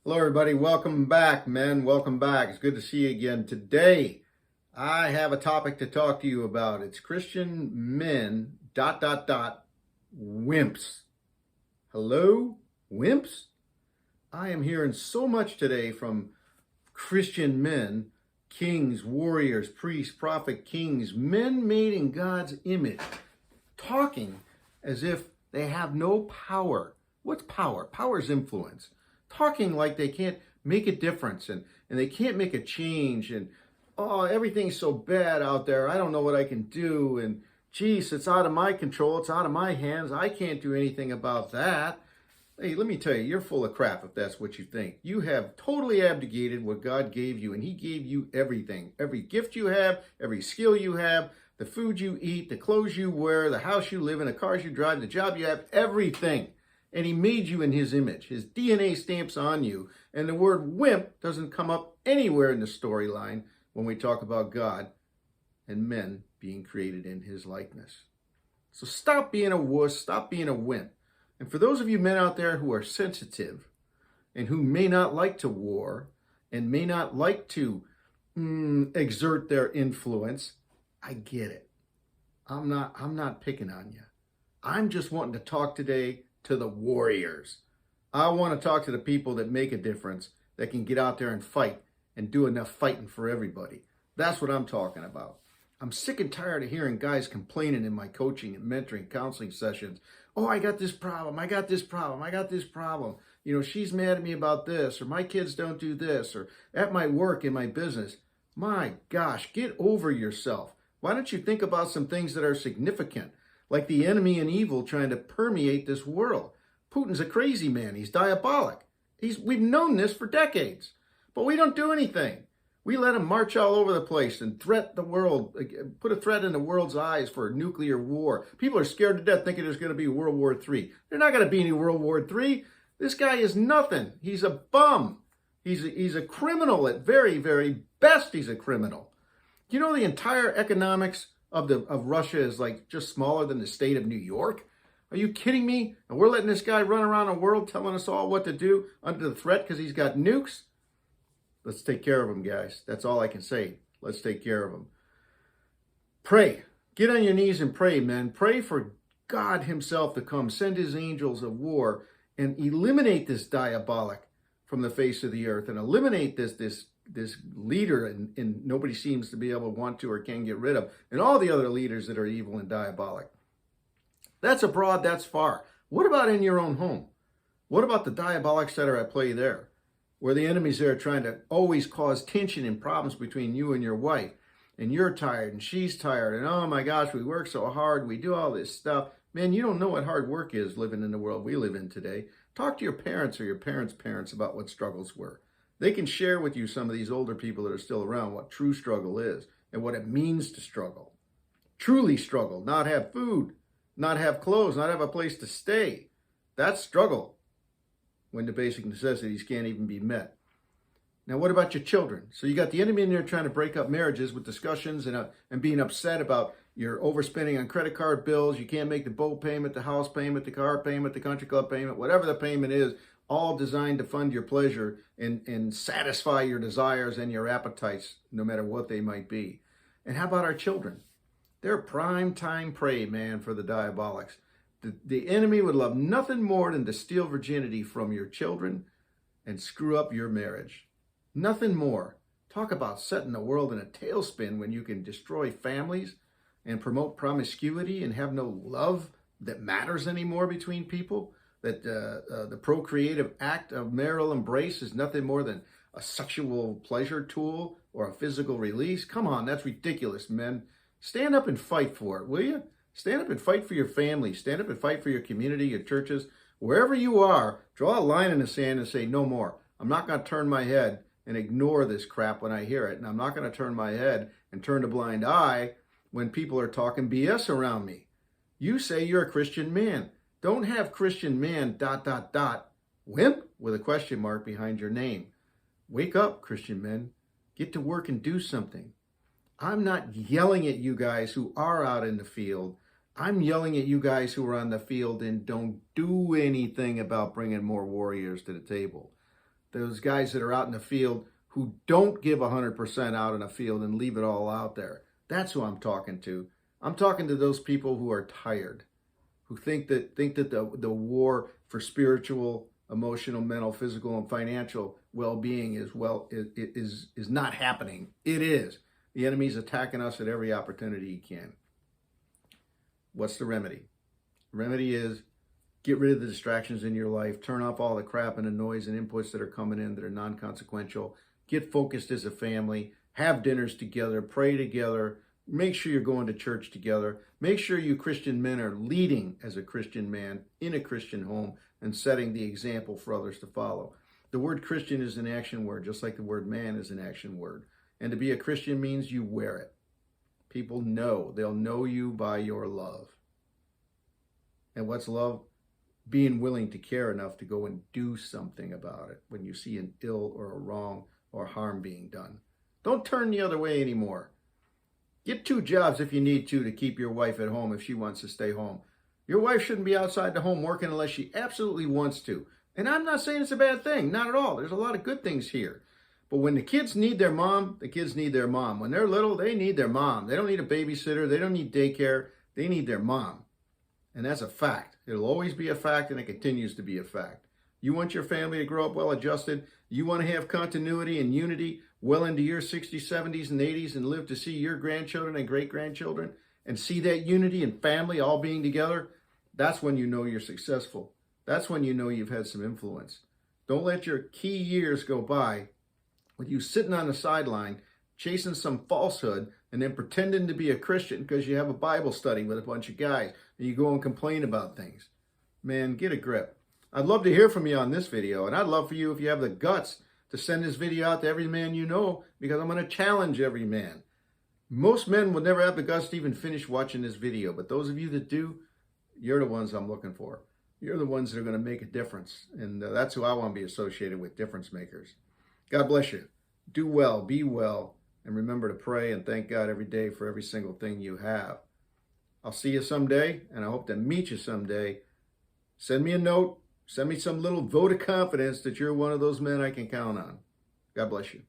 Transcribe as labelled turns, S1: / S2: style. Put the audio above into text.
S1: Hello, everybody. Welcome back, men. Welcome back. It's good to see you again. Today, I have a topic to talk to you about. It's Christian men, wimps. Hello, wimps? I am hearing so much today from Christian men, kings, warriors, priests, prophet, kings, men made in God's image, talking as if they have no power. What's power? Power is influence. Talking like they can't make a difference and they can't make a change and, oh, everything's so bad out there. I don't know what I can do. And geez, it's out of my control. It's out of my hands. I can't do anything about that. Hey, let me tell you, you're full of crap if that's what you think. You have totally abdicated what God gave you, and He gave you everything. Every gift you have, every skill you have, the food you eat, the clothes you wear, the house you live in, the cars you drive, the job you have, everything. And He made you in His image. His DNA stamps on you. And the word wimp doesn't come up anywhere in the storyline when we talk about God and men being created in His likeness. So stop being a wuss. Stop being a wimp. And for those of you men out there who are sensitive and who may not like to war and may not like to exert their influence, I get it. I'm not picking on you. I'm just wanting to talk today to the warriors. I want to talk to the people that make a difference, that can get out there and fight and do enough fighting for everybody. That's what I'm talking about. I'm sick and tired of hearing guys complaining in my coaching and mentoring counseling sessions. Oh, I got this problem. I got this problem. I got this problem. You know, she's mad at me about this, or my kids don't do this, or at my work, in my business. My gosh, get over yourself. Why don't you think about some things that are significant, like the enemy and evil trying to permeate this world? Putin's a crazy man. He's diabolic. We've known this for decades, but we don't do anything. We let him march all over the place and threat the world, put a threat in the world's eyes for a nuclear war. People are scared to death thinking there's going to be World War III. There's not going to be any World War III. This guy is nothing. He's a bum. He's a criminal at very, very best. He's a criminal. You know, the entire economics of Russia is like just smaller than the state of New York. Are you kidding me? And we're letting this guy run around the world telling us all what to do under the threat because he's got nukes? Let's take care of him, guys. That's all I can say. Let's take care of him. Pray. Get on your knees and pray, men. Pray for God Himself to come, send His angels of war, and eliminate this diabolic from the face of the earth, and eliminate this leader, and nobody seems to be able to want to or can get rid of, and all the other leaders that are evil and diabolic. That's abroad, that's far. What about in your own home? What about the diabolics that are at play there, where the enemies there are trying to always cause tension and problems between you and your wife, and you're tired and she's tired, and oh my gosh, we work so hard, we do all this stuff. Man, you don't know what hard work is living in the world we live in today. Talk to your parents or your parents' parents about what struggles were. They can share with you, some of these older people that are still around, what true struggle is and what it means to struggle. Truly struggle, not have food, not have clothes, not have a place to stay. That's struggle when the basic necessities can't even be met. Now, what about your children? So you got the enemy in there trying to break up marriages with discussions and being upset about your overspending on credit card bills. You can't make the boat payment, the house payment, the car payment, the country club payment, whatever the payment is, all designed to fund your pleasure and satisfy your desires and your appetites, no matter what they might be. And how about our children? They're prime time prey, man, for the diabolics. The enemy would love nothing more than to steal virginity from your children and screw up your marriage. Nothing more. Talk about setting the world in a tailspin when you can destroy families and promote promiscuity and have no love that matters anymore between people. That the procreative act of marital embrace is nothing more than a sexual pleasure tool or a physical release. Come on, that's ridiculous, men. Stand up and fight for it, will you? Stand up and fight for your family. Stand up and fight for your community, your churches. Wherever you are, draw a line in the sand and say, no more. I'm not going to turn my head and ignore this crap when I hear it. And I'm not going to turn my head and turn a blind eye when people are talking BS around me. You say you're a Christian man. Don't have Christian man ... wimp with a question mark behind your name. Wake up, Christian men. Get to work and do something. I'm not yelling at you guys who are out in the field. I'm yelling at you guys who are on the field and don't do anything about bringing more warriors to the table. those guys that are out in the field who don't give 100% out in a field and leave it all out there. That's who I'm talking to. I'm talking to those people who are tired, who think that the war for spiritual, emotional, mental, physical, and financial well-being is not happening. It is. The enemy's attacking us at every opportunity he can. What's the remedy? The remedy is get rid of the distractions in your life. Turn off all the crap and the noise and inputs that are coming in that are non-consequential. Get focused as a family. Have dinners together. Pray together. Make sure you're going to church together. Make sure you Christian men are leading as a Christian man in a Christian home and setting the example for others to follow. The word Christian is an action word, just like the word man is an action word. And to be a Christian means you wear it. People know. They'll know you by your love. And what's love? Being willing to care enough to go and do something about it when you see an ill or a wrong or harm being done. Don't turn the other way anymore. Get 2 jobs if you need to keep your wife at home if she wants to stay home. Your wife shouldn't be outside the home working unless she absolutely wants to. And I'm not saying it's a bad thing, not at all. There's a lot of good things here. But when the kids need their mom, the kids need their mom. When they're little, they need their mom. They don't need a babysitter. They don't need daycare. They need their mom. And that's a fact. It'll always be a fact, and it continues to be a fact. You want your family to grow up well-adjusted. You want to have continuity and unity well into your 60s, 70s, and 80s and live to see your grandchildren and great-grandchildren and see that unity and family all being together. That's when you know you're successful. That's when you know you've had some influence. Don't let your key years go by with you sitting on the sideline chasing some falsehood and then pretending to be a Christian because you have a Bible study with a bunch of guys and you go and complain about things. Man, get a grip. I'd love to hear from you on this video, and I'd love for you if you have the guts to send this video out to every man you know, because I'm going to challenge every man. Most men would never have the guts to even finish watching this video, but those of you that do, you're the ones I'm looking for. You're the ones that are going to make a difference, and that's who I want to be associated with, difference makers. God bless you. Do well, be well, and remember to pray and thank God every day for every single thing you have. I'll see you someday, and I hope to meet you someday. Send me a note. Send me some little vote of confidence that you're one of those men I can count on. God bless you.